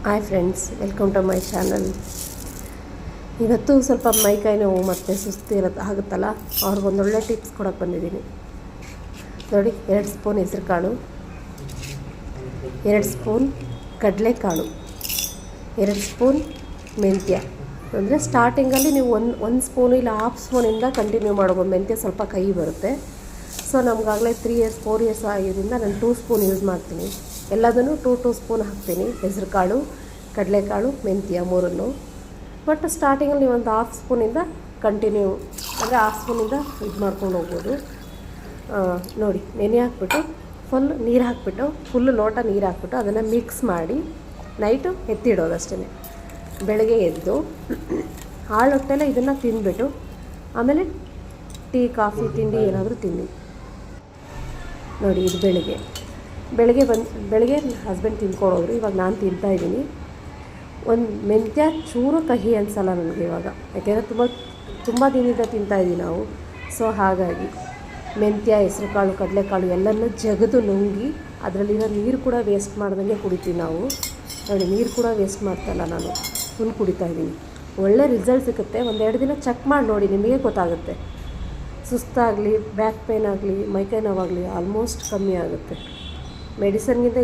Hi friends, welcome to my channel. ಇವತ್ತು ಸ್ವಲ್ಪ ಮೈಕೈ ನೋವು ಮತ್ತು ಸುಸ್ತು ಆಗುತ್ತಲ್ಲ, ಅವ್ರಿಗೊಂದೊಳ್ಳೆ ಟಿಪ್ಸ್ ಕೊಡೋಕ್ಕೆ ಬಂದಿದ್ದೀನಿ. ನೋಡಿ, 2 ಸ್ಪೂನ್ ಹೆಸರುಕಾಳು, 2 ಸ್ಪೂನ್ ಕಡಲೆಕಾಳು, 2 ಸ್ಪೂನ್ ಮೆಂತ್ಯ. ಅಂದರೆ ಸ್ಟಾರ್ಟಿಂಗಲ್ಲಿ ನೀವು ಒಂದು ಸ್ಪೂನು ಇಲ್ಲ ಹಾಫ್ ಸ್ಪೂನಿಂದ ಕಂಟಿನ್ಯೂ ಮಾಡ್ಬೋದು. ಮೆಂತ್ಯ ಸ್ವಲ್ಪ ಕೈ ಬರುತ್ತೆ. ಸೊ ನಮಗಾಗಲೇ 3 ಇಯರ್ಸ್ 4 ಇಯರ್ಸ್ ಆಗಿದ್ದರಿಂದ ನಾನು 2 ಸ್ಪೂನ್ ಯೂಸ್ ಮಾಡ್ತೀನಿ. ಎಲ್ಲದನ್ನು 2 ಸ್ಪೂನ್ ಹಾಕ್ತೀನಿ. ಹೆಸರುಕಾಳು, ಕಡಲೆಕಾಳು, ಮೆಂತ್ಯ ಮೂರನ್ನು. ಬಟ್ ಸ್ಟಾರ್ಟಿಂಗಲ್ಲಿ ನೀವು ಒಂದು ಹಾಫ್ ಸ್ಪೂನಿಂದ ಕಂಟಿನ್ಯೂ, ಅಂದರೆ ಹಾಫ್ ಸ್ಪೂನಿಂದ ಇದು ಮಾಡ್ಕೊಂಡು ಹೋಗ್ಬೋದು. ನೋಡಿ, ನೆನೆ ಹಾಕ್ಬಿಟ್ಟು ಫುಲ್ ನೀರು ಹಾಕ್ಬಿಟ್ಟು ಫುಲ್ಲು ಲೋಟ ನೀರು ಹಾಕ್ಬಿಟ್ಟು ಅದನ್ನು ಮಿಕ್ಸ್ ಮಾಡಿ ನೈಟು ಎತ್ತಿಡೋದು ಅಷ್ಟೇ. ಬೆಳಗ್ಗೆ ಎದ್ದು ಹಾಳು ಹೊಟ್ಟೆಲ್ಲ ಇದನ್ನು ತಿಂದ್ಬಿಟ್ಟು ಆಮೇಲೆ ಟೀ ಕಾಫಿ ತಿಂಡಿ ಏನಾದರೂ ತಿನ್ನಿ. ನೋಡಿ, ಇದು ಬೆಳಗ್ಗೆ ಹಸ್ಬೆಂಡ್ ತಿಂದ್ಕೊಡೋರು, ಇವಾಗ ನಾನು ತಿಂತಾಯಿದ್ದೀನಿ. ಒಂದು ಮೆಂತ್ಯ ಚೂರು ಕಹಿ ಅನಿಸಲ್ಲ ನನಗೆ ಇವಾಗ, ಯಾಕೆಂದರೆ ತುಂಬ ದಿನದಿಂದ ತಿಂತಾಯಿದ್ದೀವಿ ನಾವು. ಸೊ ಹಾಗಾಗಿ ಮೆಂತ್ಯ, ಹೆಸರುಕಾಳು, ಕಡಲೆಕಾಳು ಎಲ್ಲನೂ ಜಗದು ನುಂಗಿ ಅದರಲ್ಲಿರೋ ನೀರು ಕೂಡ ವೇಸ್ಟ್ ಮಾಡ್ದಂಗೆ ಕುಡಿತೀವಿ ನಾವು. ನೋಡಿ, ನೀರು ಕೂಡ ವೇಸ್ಟ್ ಮಾಡ್ತಾಯಿಲ್ಲ, ನಾನು ಫುಲ್ ಕುಡಿತಾಯಿದ್ದೀನಿ. ಒಳ್ಳೆ ರಿಸಲ್ಟ್ ಸಿಗುತ್ತೆ. 1-2 ದಿನ ಚೆಕ್ ಮಾಡಿ ನೋಡಿ, ನಿಮಗೆ ಗೊತ್ತಾಗುತ್ತೆ. ಸುಸ್ತಾಗಲಿ, ಬ್ಯಾಕ್ ಪೇನ್ ಆಗಲಿ, ಮೈಕೈ ನೋವಾಗಲಿ ಆಲ್ಮೋಸ್ಟ್ ಕಮ್ಮಿ ಆಗುತ್ತೆ. ಮೆಡಿಸನ್ಗಿಂತ